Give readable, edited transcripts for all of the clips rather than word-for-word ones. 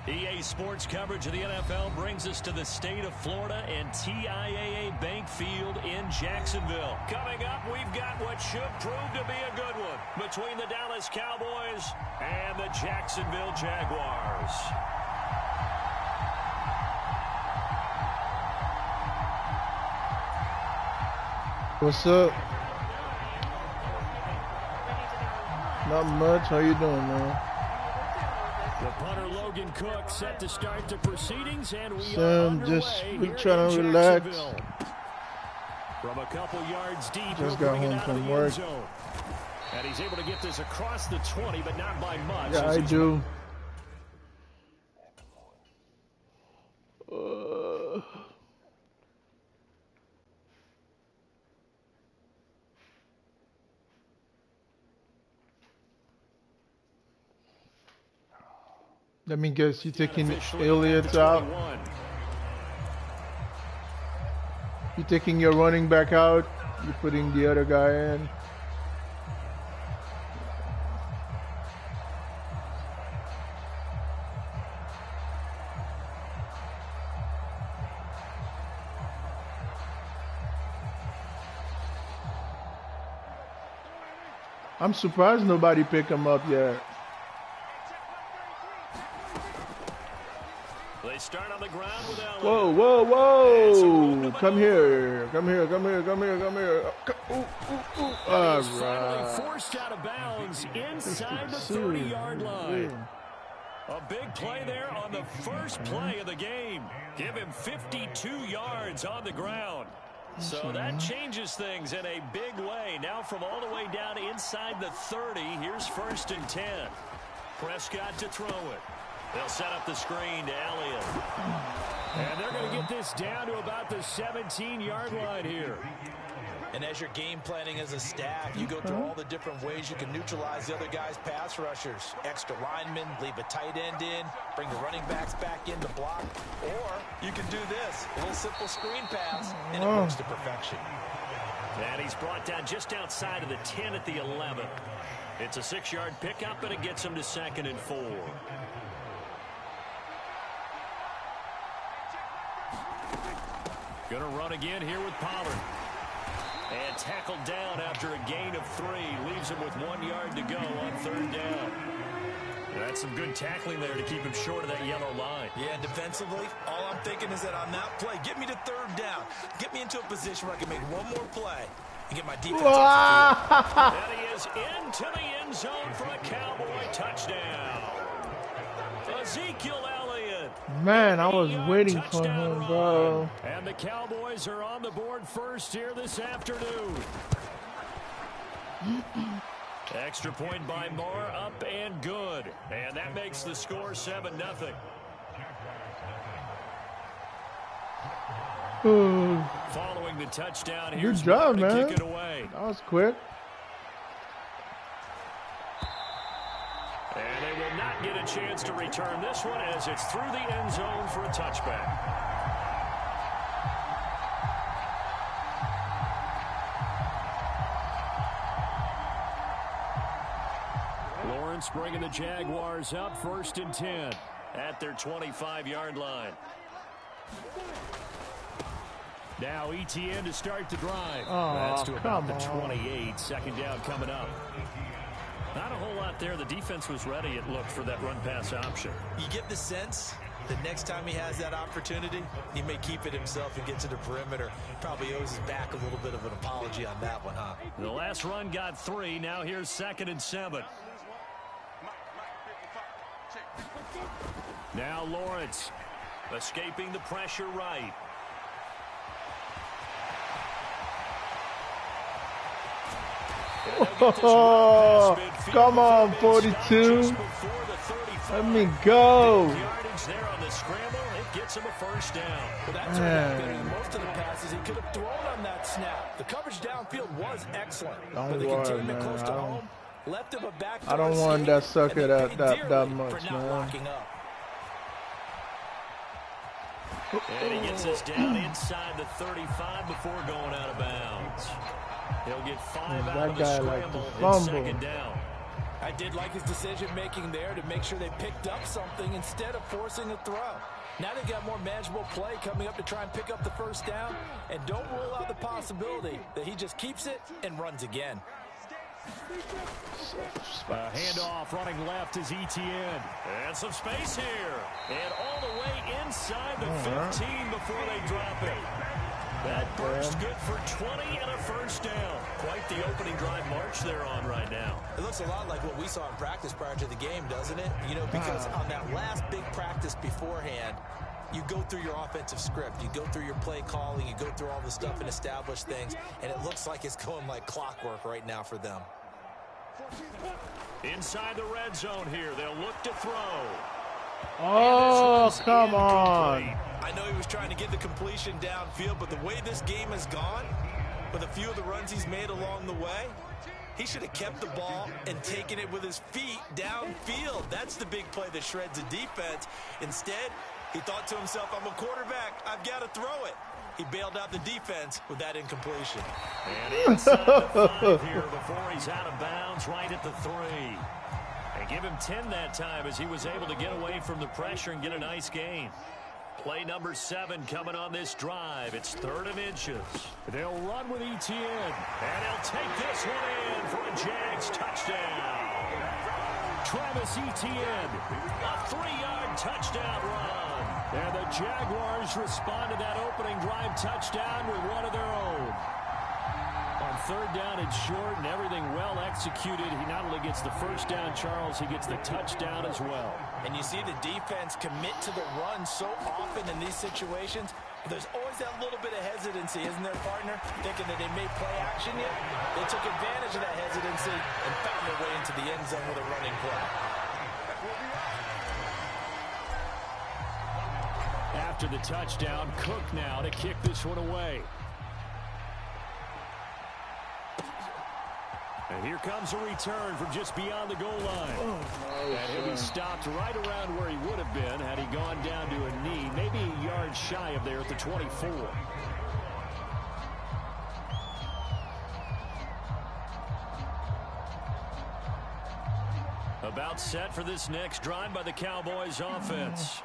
EA Sports coverage of the NFL brings us to the state of Florida and TIAA Bank Field in Jacksonville. Coming up, we've got what should prove to be a good one between the Dallas Cowboys and the Jacksonville Jaguars. What's up? Not much. How you doing, man? The punter Logan Cook set to start the proceedings, and we Sam, just trying to relax. From a couple yards deep, just got home from work. And he's able to get this across the 20, but not by much. Yeah, I do. Let me guess, you taking Elliott out? You taking your running back out? You putting the other guy in? I'm surprised nobody picked him up yet. They start on the ground with Allen. Whoa, whoa, whoa! Come here, come here, come here, come here, come here. Ooh, ooh, ooh. All right. Forced out of bounds inside the 30-yard line. A big play there on the first play of the game. Give him 52 yards on the ground. So that changes things in a big way. Now from all the way down inside the 30, here's 1st and 10. Prescott to throw it. They'll set up the screen to Elliott. And they're going to get this down to about the 17-yard line here. And as you're game planning as a staff, you go through all the different ways you can neutralize the other guy's pass rushers. Extra linemen, leave a tight end in, bring the running backs back in to block. Or you can do this, a little simple screen pass, and it works to perfection. And he's brought down just outside of the 10 at the 11. It's a 6-yard pickup, and it gets him to 2nd and 4. Going to run again here with Pollard. And tackled down after a gain of 3. Leaves him with 1 yard to go on 3rd down. That's some good tackling there to keep him short of that yellow line. Yeah, defensively, all I'm thinking is that on that play, get me to 3rd down. Get me into a position where I can make one more play and get my defense off the field. And he is into the end zone for a Cowboy touchdown. Ezekiel Elliott. Man, I was waiting for him, bro. And the Cowboys are on the board first here this afternoon. Extra point by Moore, up and good. And that makes the score 7-0. Following the touchdown, here's good job, man. kick it away. That was quick. And they will not get a chance to return this one as it's through the end zone for a touchback. Lawrence bringing the Jaguars up 1st and 10 at their 25-yard line. Now ETN to start the drive. Oh, that's to about the come on. 28. 2nd down coming up. Not a whole lot there. The defense was ready, it looked, for that run-pass option. You get the sense that next time he has that opportunity, he may keep it himself and get to the perimeter. Probably owes his back a little bit of an apology on that one, huh? The last run got 3. Now here's 2nd and 7. Now Lawrence escaping the pressure right. Oh, come on, 42. Let me go. There on the scramble, it gets him a 1st down. Well, that's what happened. Most of the passes he could have thrown on that snap. The coverage downfield was excellent. Don't but the worry, containment man. close to home left him a back. I don't want that sucker that much, man. And he gets us down inside the 35 before going out of bounds. He'll get 5 out of the scramble in 2nd down. I did like his decision-making there to make sure they picked up something instead of forcing a throw. Now they got more manageable play coming up to try and pick up the first down, and don't rule out the possibility that he just keeps it and runs again. Handoff running left is Etienne. And some space here. And all the way inside the 15 before they drop it. That burst good for 20 and a first down. Quite the opening drive march they're on right now. It looks a lot like what we saw in practice prior to the game, doesn't it? You know, because on that last big practice beforehand, you go through your offensive script, you go through your play calling, you go through all the stuff and establish things, and it looks like it's going like clockwork right now for them. Inside the red zone here, they'll look to throw. Oh, come on. I know he was trying to get the completion downfield, but the way this game has gone, with a few of the runs he's made along the way, he should have kept the ball and taken it with his feet downfield. That's the big play that shreds a defense. Instead, he thought to himself, I'm a quarterback, I've got to throw it. He bailed out the defense with that incompletion. And inside the 5 here before he's out of bounds, right at the 3. And give him 10 that time as he was able to get away from the pressure and get a nice gain. Play number 7 coming on this drive. It's 3rd and inches. They'll run with Etienne. And he'll take this one in for a Jags touchdown. Travis Etienne, a 3-yard touchdown run. And the Jaguars respond to that opening drive touchdown with one of their own. On 3rd down and short and everything well executed, he not only gets the first down, Charles, he gets the touchdown as well. And you see the defense commit to the run so often in these situations. There's always that little bit of hesitancy, isn't there, partner? Thinking that they may play action yet. They took advantage of that hesitancy and found their way into the end zone with a running play. After the touchdown, Cook now to kick this one away. And here comes a return from just beyond the goal line. And he'll be stopped right around where he would have been had he gone down to a knee, maybe a yard shy of there at the 24. About set for this next drive by the Cowboys offense.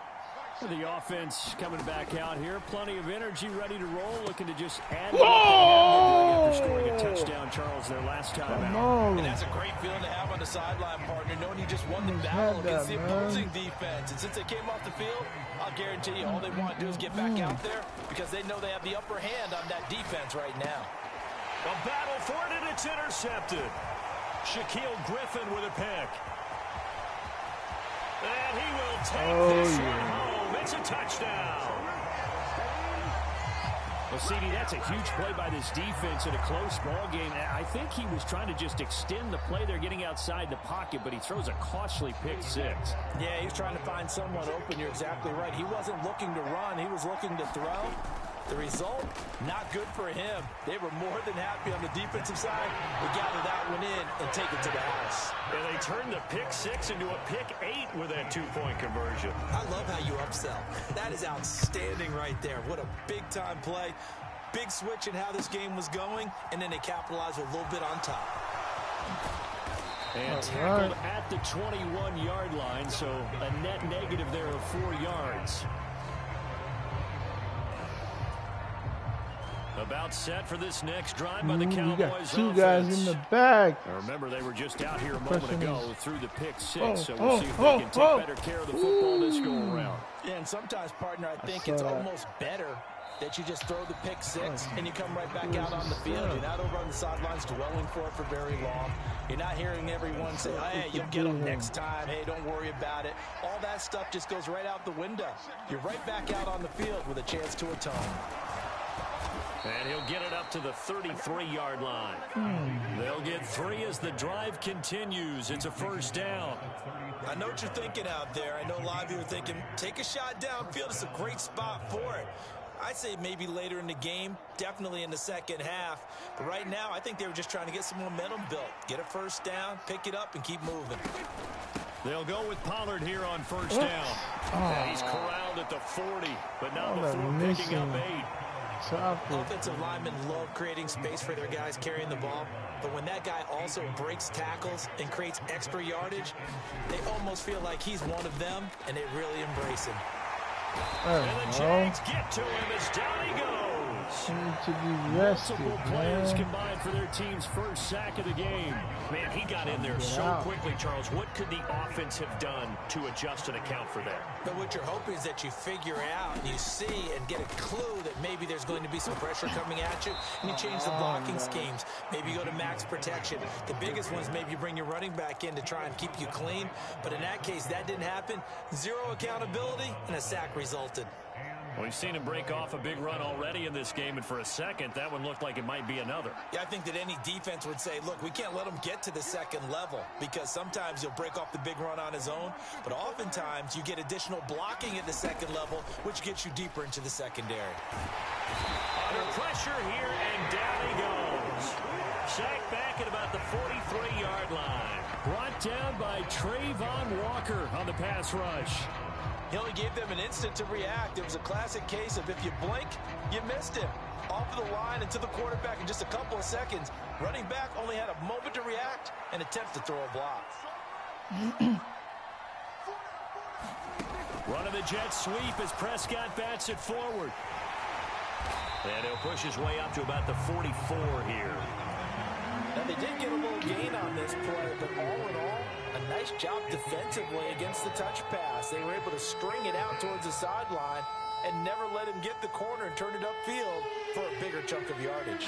The offense coming back out here. Plenty of energy, ready to roll, looking to just add after scoring a touchdown, Charles, their last time out. And that's a great feeling to have on the sideline, partner, knowing you just won the battle against the opposing defense. And since they came off the field, I'll guarantee you all they want to do is get back out there because they know they have the upper hand on that defense right now. A battle for it, and it's intercepted. Shaquille Griffin with a pick. And he will take this one home. It's a touchdown. Well, CD, that's a huge play by this defense in a close ball game. I think he was trying to just extend the play. They're getting outside the pocket, but he throws a costly pick 6. Yeah, he's trying to find someone open. You're exactly right. He wasn't looking to run. He was looking to throw. The result, not good for him. They were more than happy on the defensive side to gather that one in and take it to the house. And they turned the pick 6 into a pick 8 with that 2-point conversion. I love how you upsell. That is outstanding right there. What a big-time play. Big switch in how this game was going, and then they capitalized with a little bit on top. And tackled at the 21-yard line, so a net negative there of 4 yards. About set for this next drive by the Cowboys. Got 2 guys in the back. Now remember, they were just out here a moment ago through the pick 6, so we'll see if they can take better care of the football this go around. Yeah, and sometimes, partner, I think it's almost better that you just throw the pick 6 and you come right back out on the field. You're not over on the sidelines dwelling for it for very long. You're not hearing everyone say, hey, you'll get them next time. Hey, don't worry about it. All that stuff just goes right out the window. You're right back out on the field with a chance to atone. And he'll get it up to the 33-yard line. They'll get 3 as the drive continues. It's a first down. I know what you're thinking out there. I know a lot of you are thinking, take a shot downfield. It's a great spot for it. I'd say maybe later in the game, definitely in the second half. But right now, I think they were just trying to get some momentum built. Get a first down, pick it up, and keep moving. They'll go with Pollard here on first down. And he's corralled at the 40, but not before picking up 8. Offensive linemen love creating space for their guys carrying the ball, but when that guy also breaks tackles and creates extra yardage, they almost feel like he's one of them, and they really embrace him. And the Jags get to him as down he goes. To be rested, Multiple players combined for their team's first sack of the game. Man, he got in there so quickly, Charles. What could the offense have done to adjust and account for that? But what you're hoping is that you figure out and you see and get a clue that maybe there's going to be some pressure coming at you, and you change the blocking schemes. Maybe you go to max protection. The biggest one is maybe you bring your running back in to try and keep you clean. But in that case, that didn't happen. Zero accountability, and a sack resulted. We've seen him break off a big run already in this game, and for a second, that one looked like it might be another. Yeah, I think that any defense would say, look, we can't let him get to the second level, because sometimes he'll break off the big run on his own, but oftentimes you get additional blocking at the second level, which gets you deeper into the secondary. Under pressure here, and down he goes. Sacked back at about the 43-yard line. Brought down by Trayvon Walker on the pass rush. He only gave them an instant to react. It was a classic case of if you blink, you missed him. Off of the line and to the quarterback in just a couple of seconds. Running back only had a moment to react and attempt to throw a block. Running the jet sweep as Prescott bats it forward. And he'll push his way up to about the 44 here. Now, they did get a little gain on this play, but all in all, a nice job defensively against the touch pass. They were able to string it out towards the sideline and never let him get the corner and turn it upfield for a bigger chunk of yardage.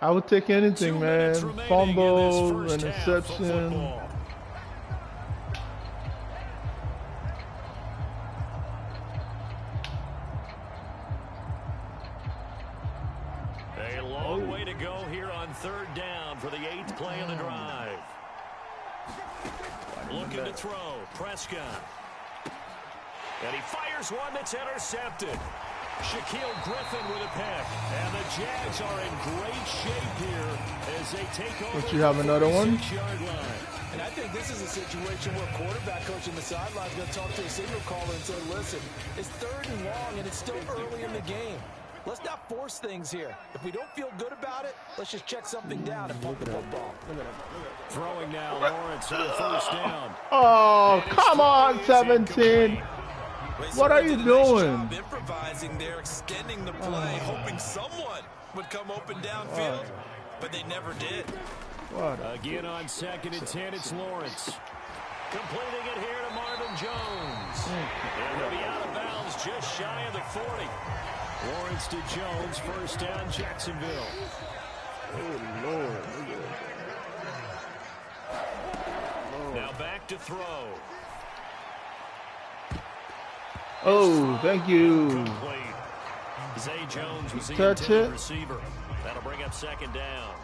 I would take anything, man. Fumble, interception. A long way to go here on third down for the 8th play of the drive. Looking to throw. Prescott. And he fires one that's intercepted. Shaquille Griffin with a pick. And the Jags are in great shape here as they take over. Don't you have another one? And I think this is a situation where quarterback coach in the sideline is going to talk to a signal caller and say, listen, it's 3rd and long and it's still early in the game. Let's not force things here. If we don't feel good about it, let's just check something down and pump the football. Throwing now, Lawrence on 1st down. Oh, come on, 17. What are you doing? Nice improvising there, extending the play, hoping someone would come open downfield, but they never did. Again on 2nd and 10, it's Lawrence. Completing it here to Marvin Jones. And he'll be out of bounds just shy of the 40. Lawrence to Jones, 1st down, Jacksonville. Oh, Lord. Now back to throw. Oh, thank you. Complete. Zay Jones was the intended receiver. That'll bring up 2nd down.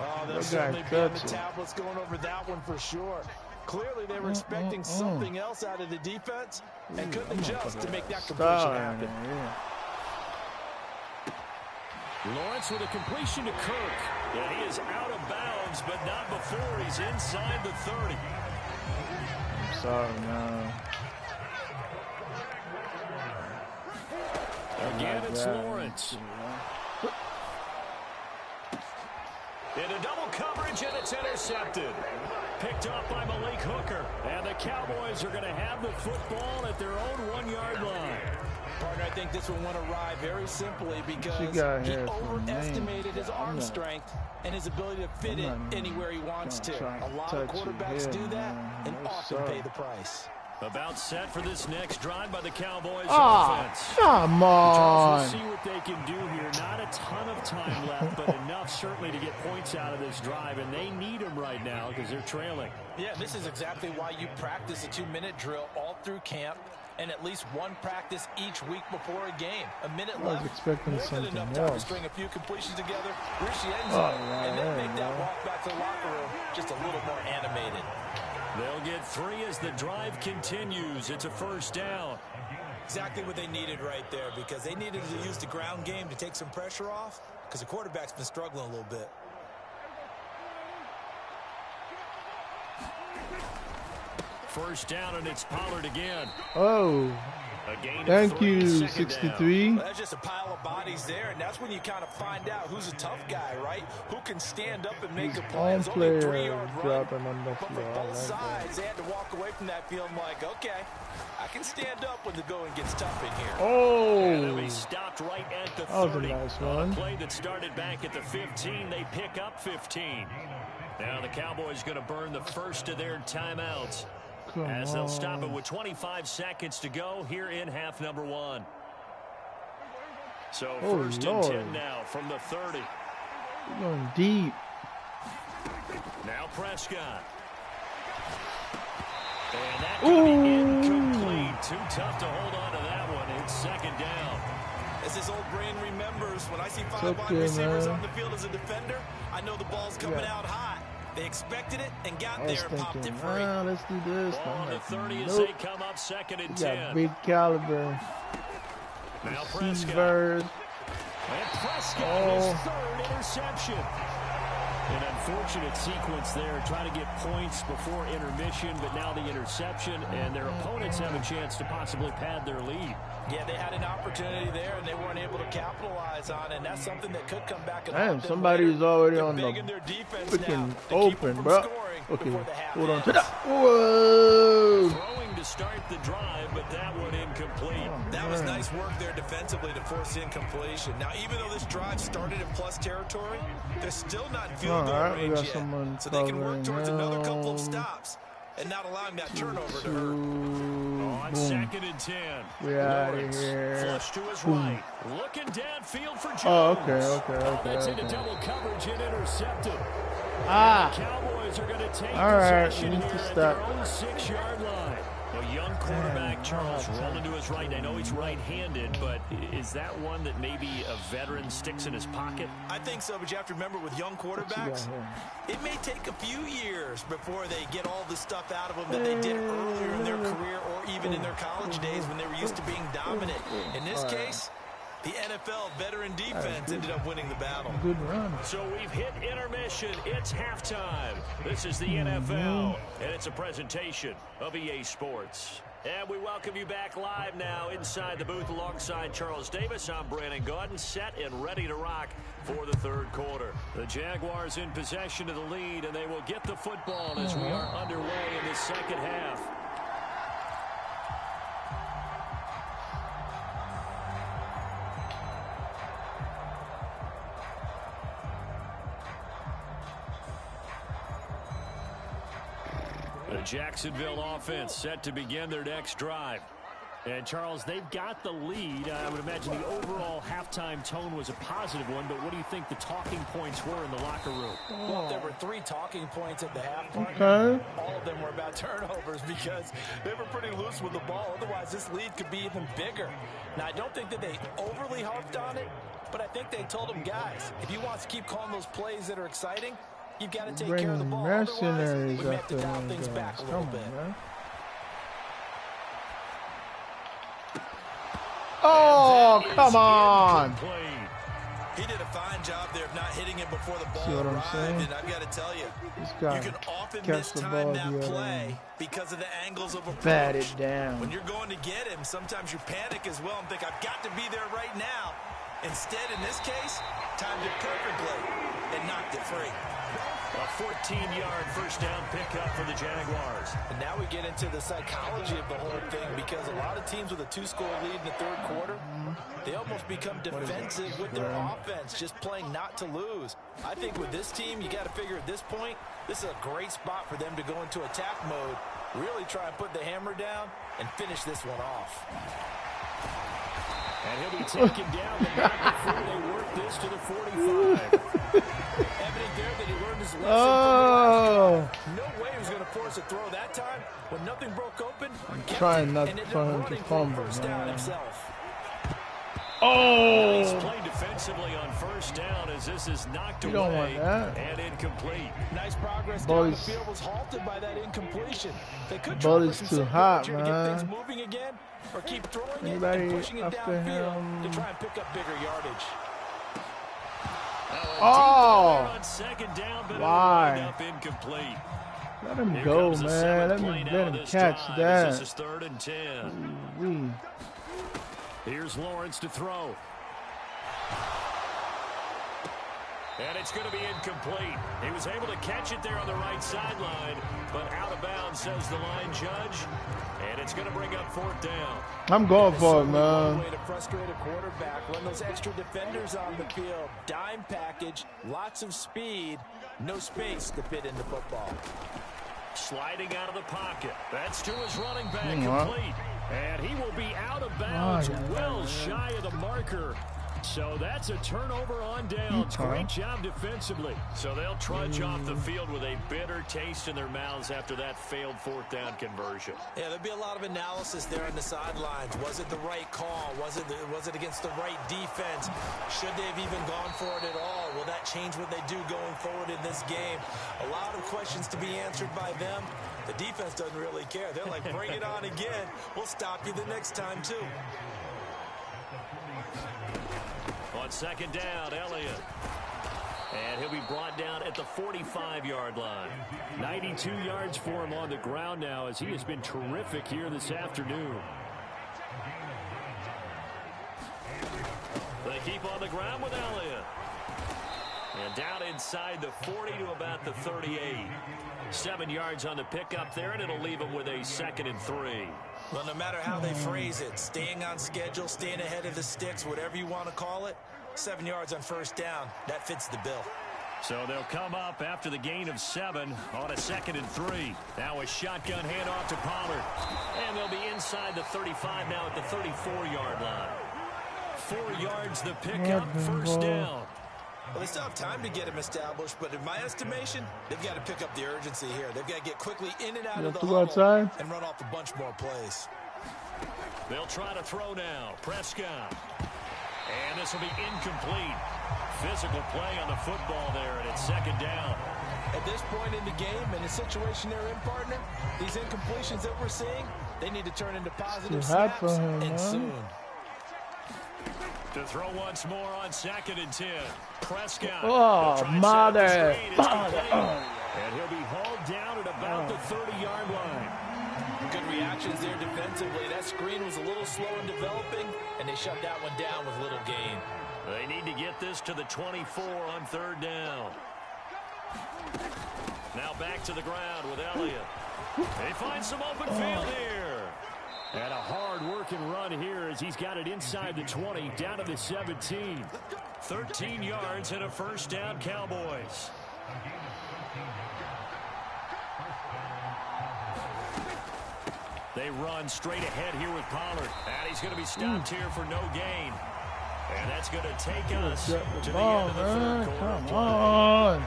Oh, they'll certainly be on the tablets going over that one for sure. Clearly, they were expecting something else out of the defense and couldn't adjust to make that completion happen. Lawrence with a completion to Kirk. Yeah, he is out of bounds, but not before he's inside the 30. I'm sorry, man. Again, it's Lawrence. Into double coverage, and it's intercepted. Picked off by Malik Hooker. And the Cowboys are going to have the football at their own 1-yard line. Partner, I think this one went awry very simply because he overestimated his arm strength and his ability to fit it anywhere he wants to. A lot of quarterbacks do that and often pay the price. About set for this next drive by the Cowboys offense. Come on. We'll see what they can do here. Not a ton of time left, but enough certainly to get points out of this drive, and they need them right now because they're trailing. Yeah, this is exactly why you practice a 2-minute drill all through camp and at least one practice each week before a game. A minute left, more than enough time to string a few completions together, reach the end zone, and then make that walk back to the locker room just a little more animated. They'll get 3 as the drive continues. It's a 1st down. Exactly what they needed right there because they needed to use the ground game to take some pressure off because the quarterback's been struggling a little bit. first down, and it's Pollard again. Oh. Thank you, 63. Well, that's just a pile of bodies there, and that's when you kind of find out who's a tough guy, right? Who can stand up and make a play. It's only a 3-yard run, but for both sides, they had to walk away from that feeling like, okay, I can stand up when the going gets tough in here. Oh, and he stopped right at the 30. That was a nice one. A play that started back at the 15, they pick up 15. Now the Cowboys going to burn the first of their timeouts. As they'll stop it with 25 seconds to go here in half number 1. So first and 10 now from the 30. We're going deep. Now Prescott. And that could be incomplete. Too tough to hold on to that one. It's second down. As his old brain remembers, when I see 5 wide receivers on the field as a defender, I know the ball's coming out hot. They expected it and got there and popped it free. Let's do this. Ball on the 30 as they come up second and 10. Got big caliber. Now Prescott. And Prescott, his third interception. An unfortunate sequence there, trying to get points before intermission, but now the interception, and their opponents have a chance to possibly pad their lead. Yeah, they had an opportunity there, and they weren't able to capitalize on it, and that's something that could come back. Damn, somebody's already on the freaking open, bro. Okay, hold on to that. Whoa! Throwing to start the drive, but that one incomplete. That was nice work there defensively to force incompletion. Now, even though this drive started in plus territory, they're still not in field goal range yet, so they can work towards another couple of stops and not allowing that turnover to hurt. On second and 10. We're out of here. Flush to his right. Looking downfield for Jones. Oh, okay. That's into double coverage and intercepted. Cowboys are going to take possession here at their own 6-yard line. A young quarterback, Charles, rolling to his right. I know he's right-handed, but is that one that maybe a veteran sticks in his pocket? I think so, but you have to remember with young quarterbacks, it may take a few years before they get all the stuff out of them that they did earlier in their career or even in their college days when they were used to being dominant. In this case, the NFL veteran defense ended up winning the battle. Good run. So we've hit intermission. It's halftime. This is the NFL, and it's a presentation of EA Sports. And we welcome you back live now inside the booth alongside Charles Davis. I'm Brandon Gaudin, set and ready to rock for the third quarter. The Jaguars in possession of the lead, and they will get the football as we are underway in the second half. The Jacksonville offense set to begin their next drive. And, Charles, they've got the lead. I would imagine the overall halftime tone was a positive one, but what do you think the talking points were in the locker room? Well, there were 3 talking points at the half part. Okay. All of them were about turnovers because they were pretty loose with the ball. Otherwise, this lead could be even bigger. Now, I don't think that they overly harped on it, but I think they told them, guys, if you want to keep calling those plays that are exciting, you've got to take care of the ball. Otherwise, we may have to dial things back a little bit. Oh, come on. He did a fine job there of not hitting it before the ball arrived, and I've got to tell you, you can often mistime that play because of the angles of approach. Bat it down. When you're going to get him, sometimes you panic as well and think, I've got to be there right now. Instead, in this case, timed it perfectly and knocked it free. A 14-yard first down pickup for the Jaguars. And now we get into the psychology of the whole thing because a lot of teams with a 2-score lead in the third quarter, they almost become defensive with their offense, just playing not to lose. I think with this team, you got to figure at this point, this is a great spot for them to go into attack mode, really try and put the hammer down and finish this one off. And he'll be taken down the back before they work this to the 45. Evident there that he learned his lesson from the last game. No way he was going to force a throw that time. When nothing broke open, I'm trying not for him to fumble. He's played defensively on first down as this is knocked away and incomplete. Nice progress down the field was halted by that incompletion. They could try to too hot, man. Get things moving again, or keep throwing it and pushing it downfield to try and pick up bigger yardage. On second down, but it'll wind up incomplete. Let him go, man. Let him catch that. This is 3rd and 10. Here's Lawrence to throw. And it's going to be incomplete. He was able to catch it there on the right sideline, but out of bounds, says the line judge. And it's going to bring up 4th down. I'm going for it, man. One way to frustrate a quarterback. Run those extra defenders on the field. Dime package, lots of speed, no space to fit in the football. Sliding out of the pocket. That's to his running back, complete. And he will be out of bounds, well shy of the marker. So that's a turnover on downs. Great job defensively. So they'll trudge off the field with a bitter taste in their mouths after that failed 4th down conversion. Yeah, there'll be a lot of analysis there on the sidelines. Was it the right call? Was it against the right defense? Should they have even gone for it at all? Will that change what they do going forward in this game? A lot of questions to be answered by them. The defense doesn't really care. They're like, bring it on again. We'll stop you the next time, too. On 2nd down, Elliott. And he'll be brought down at the 45-yard line. 92 yards for him on the ground now as he has been terrific here this afternoon. They keep on the ground with Elliott. And down inside the 40 to about the 38. 7 yards on the pickup there, and it'll leave him with a 2nd and 3. Well, no matter how they phrase it, staying on schedule, staying ahead of the sticks, whatever you want to call it, 7 yards on 1st down, that fits the bill. So they'll come up after the gain of 7 on a 2nd and 3. Now a shotgun handoff to Pollard. And they'll be inside the 35 now at the 34-yard line. 4 yards the pickup, 1st down. Well, they still have time to get him established, but in my estimation, they've got to pick up the urgency here. They've got to get quickly in and out of the huddle and run off a bunch more plays. They'll try to throw now. Prescott. And this will be incomplete. Physical play on the football there, and it's 2nd down. At this point in the game, in the situation they're in, partner, these incompletions that we're seeing, they need to turn into positive snaps, and soon. To throw once more on 2nd and 10. Prescott. Oh, mother. And he'll be hauled down at about the 30-yard line. Good reactions there defensively. That screen was a little slow in developing, and they shut that one down with little gain. They need to get this to the 24 on 3rd down. Now back to the ground with Elliott. They find some open field here. And a hard-working run here as he's got it inside the 20, down to the 17. 13 yards and a 1st down, Cowboys. They run straight ahead here with Pollard. And he's going to be stopped here for no gain. And that's going to take us to the end of the 3rd quarter. Come on.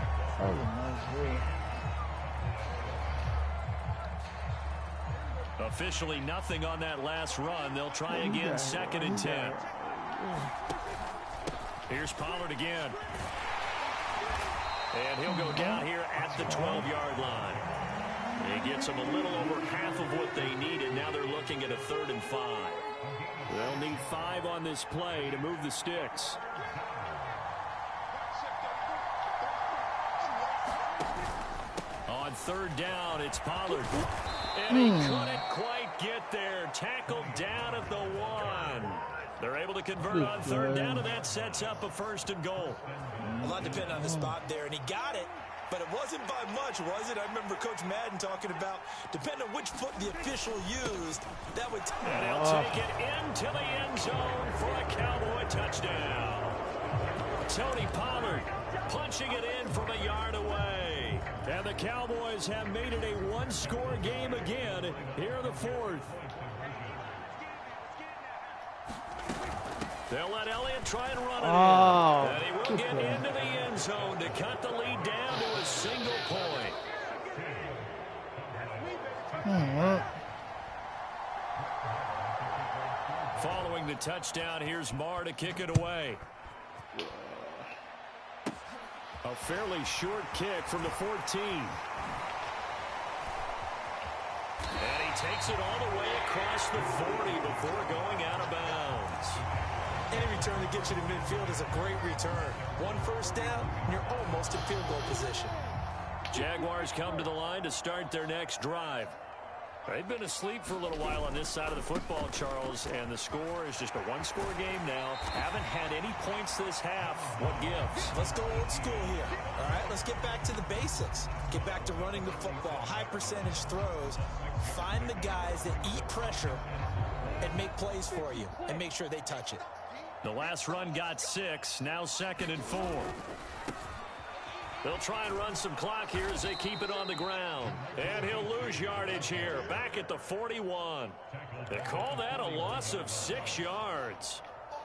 Officially nothing on that last run. They'll try again, 2nd and 10. Here's Pollard again. And he'll go down here at the 12-yard line. He gets them a little over half of what they needed. Now they're looking at a 3rd and 5. They'll need 5 on this play to move the sticks. On 3rd down, it's Pollard. And he couldn't quite get there. Tackled down at the 1. They're able to convert on 3rd down, and that sets up a 1st and goal. A lot depending on the spot there, and he got it. But it wasn't by much, was it? I remember Coach Madden talking about, depending on which foot the official used, that would... And he'll take it into the end zone for a Cowboy touchdown. Tony Pollard punching it in from a yard away. And the Cowboys have made it a one-score game again here in the 4th. They'll let Elliott try and run it in. And he will get into the end zone to cut the lead down to a single point. Following the touchdown, here's Marr to kick it away. A fairly short kick from the 14. And he takes it all the way across the 40 before going out of bounds. Any return that gets you to midfield is a great return. 1 first down, and you're almost in field goal position. Jaguars come to the line to start their next drive. They've been asleep for a little while on this side of the football, Charles, and the score is just a one-score game now. Haven't had any points this half. What gives? Let's go old school here. All right, let's get back to the basics. Get back to running the football, high percentage throws. Find the guys that eat pressure and make plays for you and make sure they touch it. The last run got 6, now 2nd and 4. They'll try and run some clock here as they keep it on the ground. And he'll lose yardage here, back at the 41. They call that a loss of 6 yards.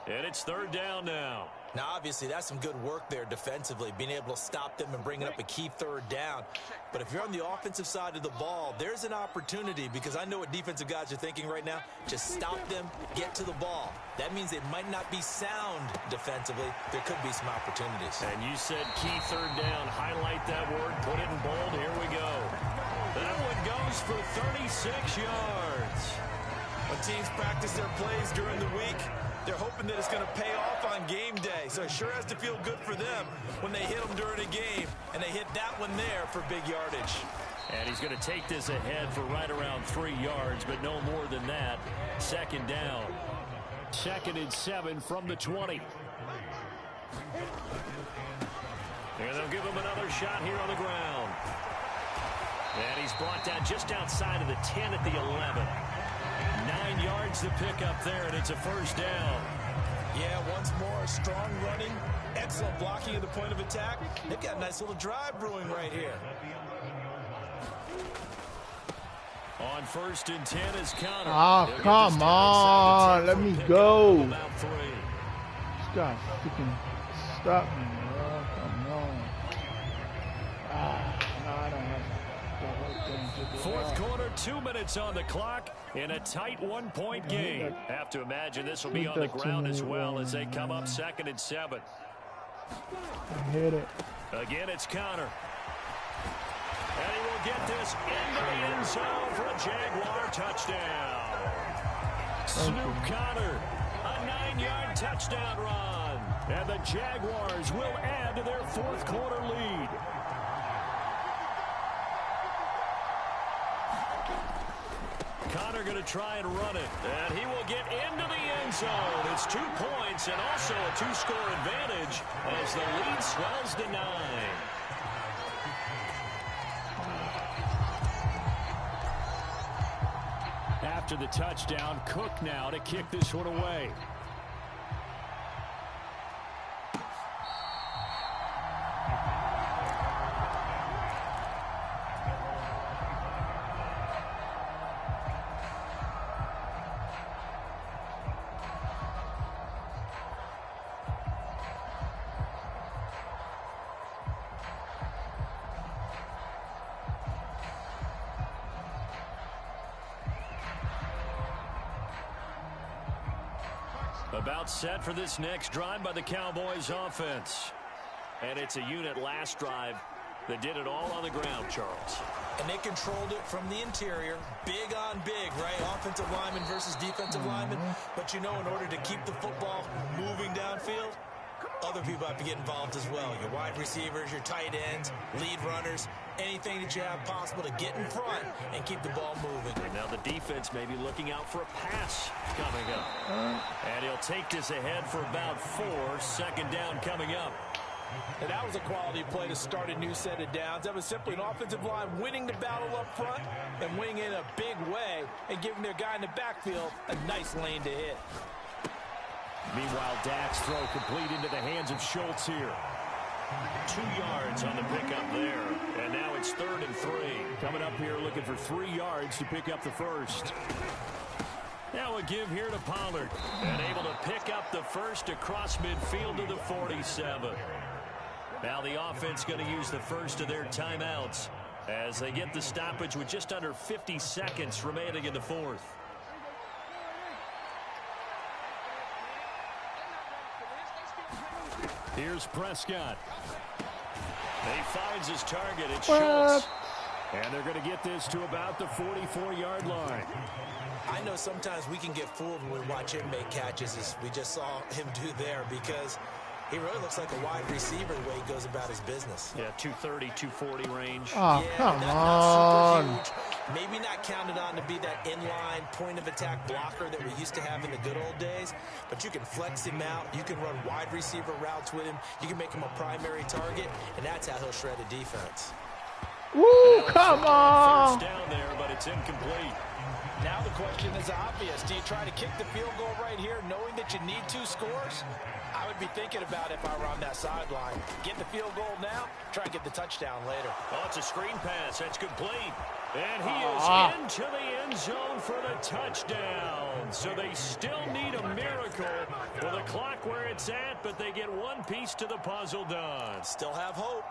And it's 3rd down now. Now, obviously, that's some good work there defensively, being able to stop them and bringing up a key 3rd down. But if you're on the offensive side of the ball, there's an opportunity, because I know what defensive guys are thinking right now. Just stop them, get to the ball. That means they might not be sound defensively. There could be some opportunities. And you said key 3rd down. Highlight that word, put it in bold. Here we go. That one goes for 36 yards. When teams practice their plays during the week, they're hoping that it's going to pay off on game day. So it sure has to feel good for them when they hit them during a game, and they hit that one there for big yardage. And he's going to take this ahead for right around 3 yards, but no more than that. 2nd down. 2nd and 7 from the 20. And they'll give him another shot here on the ground. And he's brought down just outside of the 10 at the 11. 9 yards to pick up there, and it's a 1st down. Yeah, once more, strong running, excellent blocking at the point of attack. They've got a nice little drive brewing right here. On 1st and 10 is Connor. Oh, come on. Let me go. This guy freaking stop me, bro. Come on. No, I don't have 4th quarter, 2 minutes on the clock in a tight 1-point game. Have to imagine this will be on the ground as well as they come up 2nd and 7. I hit it. Again, it's Connor. And he will get this into the end zone for a Jaguar touchdown. Snoop Connor, a 9-yard touchdown run. And the Jaguars will add to their 4th quarter lead. Connor going to try and run it. And he will get into the end zone. It's 2 points and also a 2-score advantage as the lead swells to 9. After the touchdown, Cook now to kick this one away. About set for this next drive by the Cowboys offense. And it's a unit last drive that did it all on the ground, Charles. And they controlled it from the interior. Big on big, right? Offensive lineman versus defensive lineman. But you know, in order to keep the football moving downfield, other people have to get involved as well. Your wide receivers, your tight ends, lead runners, anything that you have possible to get in front and keep the ball moving. And now the defense may be looking out for a pass coming up. And he'll take this ahead for about 4. 2nd down coming up. And that was a quality play to start a new set of downs. That was simply an offensive line winning the battle up front and winning in a big way and giving their guy in the backfield a nice lane to hit. Meanwhile, Dak's throw complete into the hands of Schultz here. 2 yards on the pickup there. And now it's 3rd and 3. Coming up here looking for 3 yards to pick up the 1st. Now a give here to Pollard. And able to pick up the 1st across midfield to the 47. Now the offense going to use the 1st of their timeouts as they get the stoppage with just under 50 seconds remaining in the 4th. Here's Prescott. He finds his target. It's Schultz. And they're going to get this to about the 44-yard line. I know sometimes we can get fooled when we watch him make catches, as we just saw him do there, because He really looks like a wide receiver the way he goes about his business. Yeah, 230, 240 range. Oh, yeah, come not on. super huge. Maybe not counted on to be that inline point of attack blocker that we used to have in the good old days, but you can flex him out. You can run wide receiver routes with him. You can make him a primary target, and that's how he'll shred a defense. Woo, come on. First down there, but it's incomplete. Now the question is obvious. Do you try to kick the field goal right here knowing that you need 2 scores? I would be thinking about it if I were on that sideline. Get the field goal now, try and get the touchdown later. Oh, it's a screen pass. That's complete. And he is into the end zone for the touchdown. So they still need a miracle with the clock where it's at, but they get one piece to the puzzle done. Still have hope.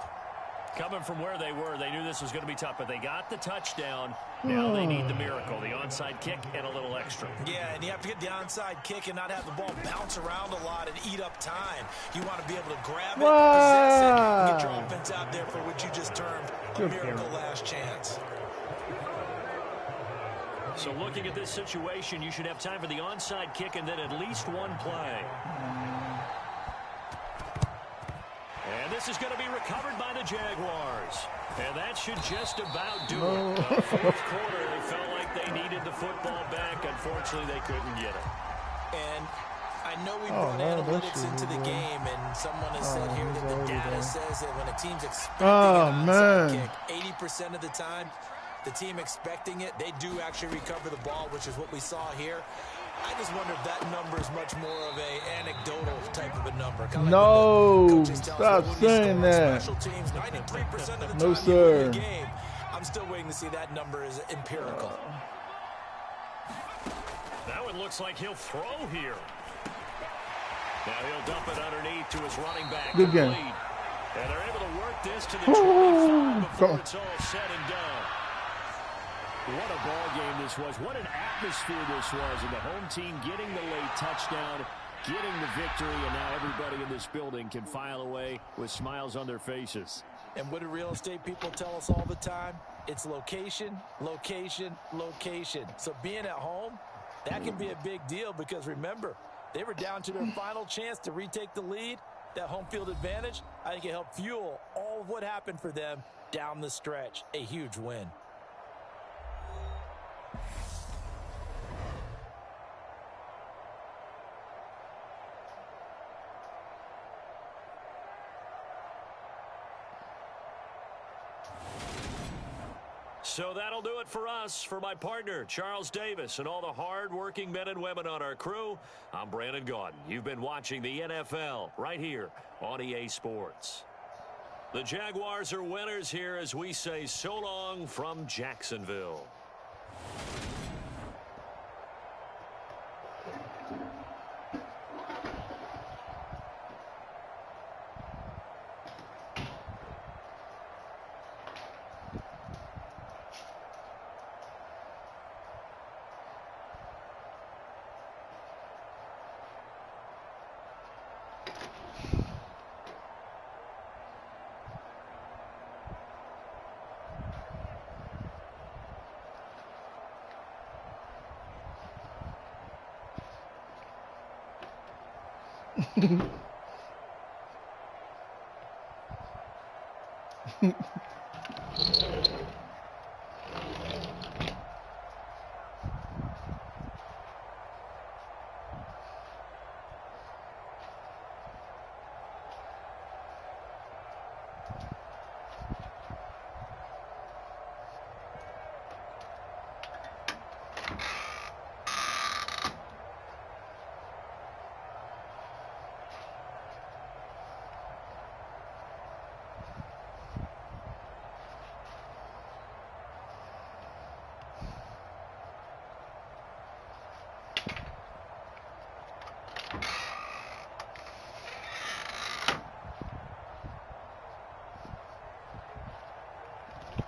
Coming from where they were, they knew this was going to be tough, but they got the touchdown. Now they need the miracle, the onside kick and a little extra. Yeah, and you have to get the onside kick and not have the ball bounce around a lot and eat up time. You want to be able to grab it, possess it, and get your offense out there for what you just termed a miracle last chance. So looking at this situation, you should have time for the onside kick and then at least one play. And this is going to be recovered by the Jaguars. And that should just about do it. The fourth quarter, they felt like they needed the football back. Unfortunately, they couldn't get it. And I know we brought analytics into the game, and someone has said here that the data says that when a team's expecting an onside kick, 80% of the time, the team expecting it, they do actually recover the ball, which is what we saw here. I just wonder if that number is much more of a anecdotal type of a number. Kind of no, stop saying that. Teams, 93% of the time no, sir. The game. I'm still waiting to see that number is empirical. That one looks like he'll throw here. Now he'll dump it underneath to his running back. Good game. And they're able to work this to the 25 before it's all said and done. What a ball game this was. What an atmosphere this was. And the home team getting the late touchdown, getting the victory, and now everybody in this building can file away with smiles on their faces. And what do real estate people tell us all the time? It's location, location, location. So being at home, that can be a big deal because remember, they were down to their final chance to retake the lead. That home field advantage, I think it helped fuel all of what happened for them down the stretch. A huge win. So that'll do it for us. For my partner, Charles Davis, and all the hard-working men and women on our crew, I'm Brandon Gaudin. You've been watching the NFL right here on EA Sports. The Jaguars are winners here as we say so long from Jacksonville.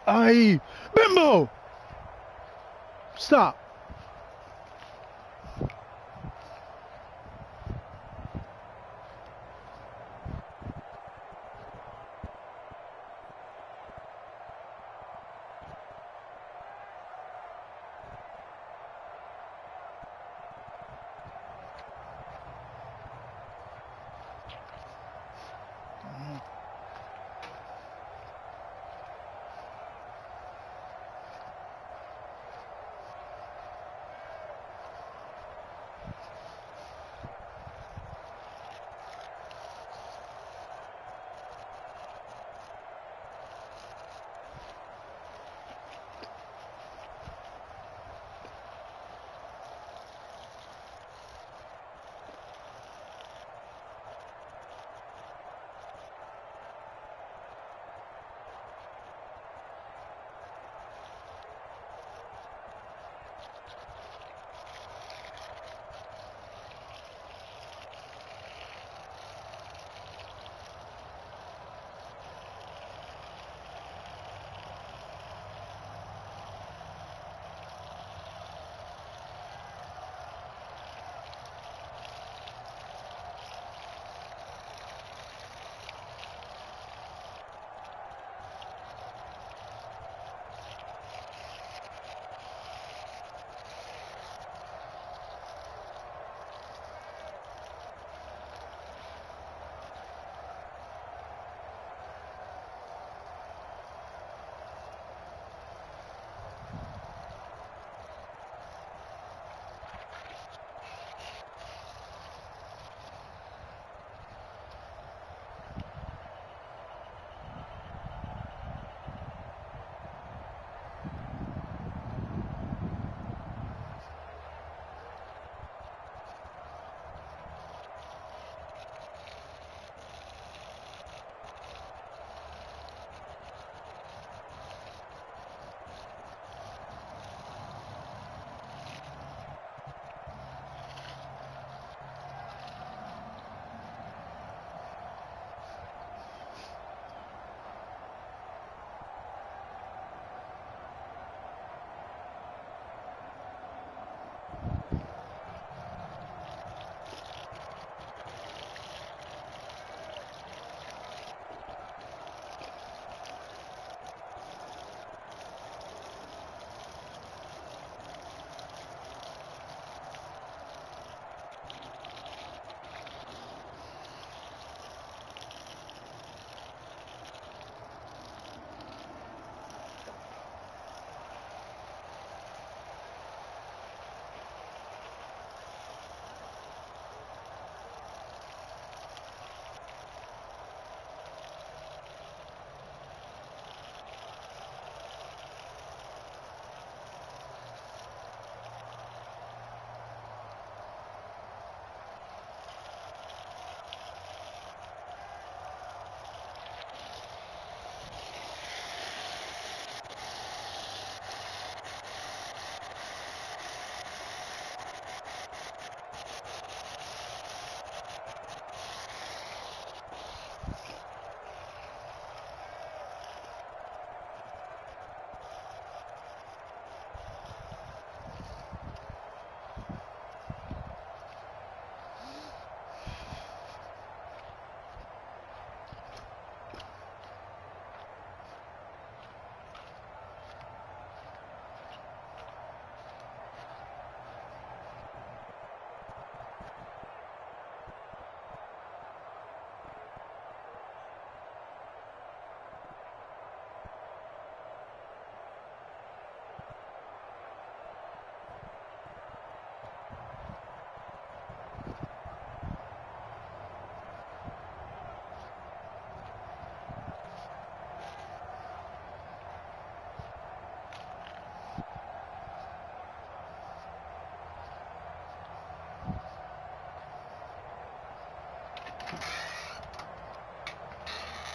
Ay, Bimbo! Stop.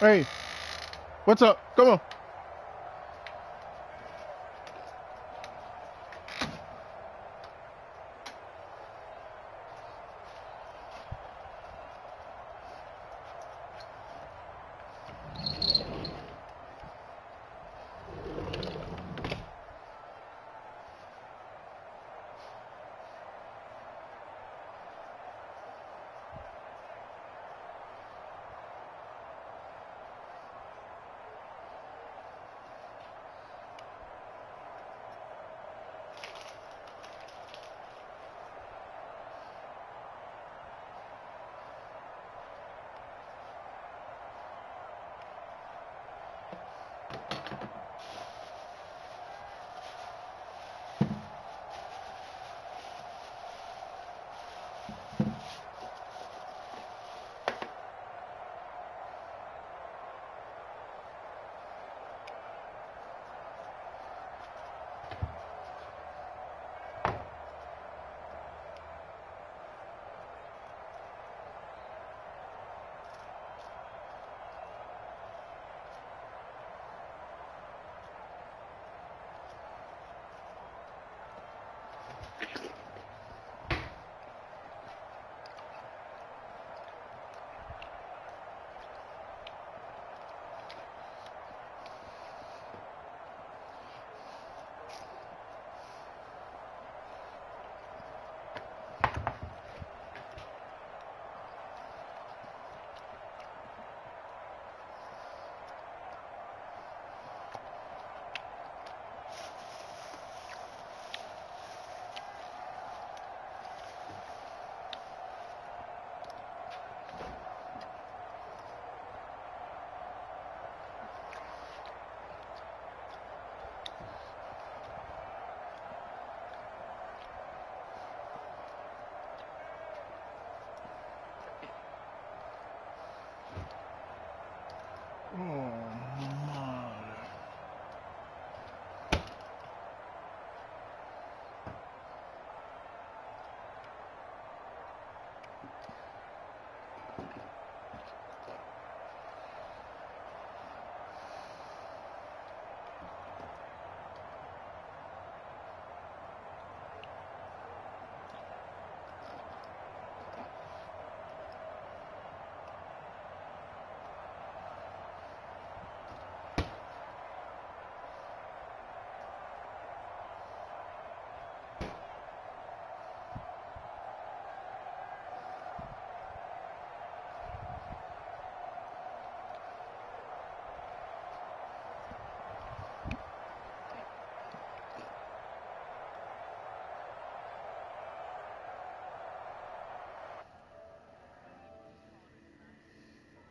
Hey, what's up? Come on.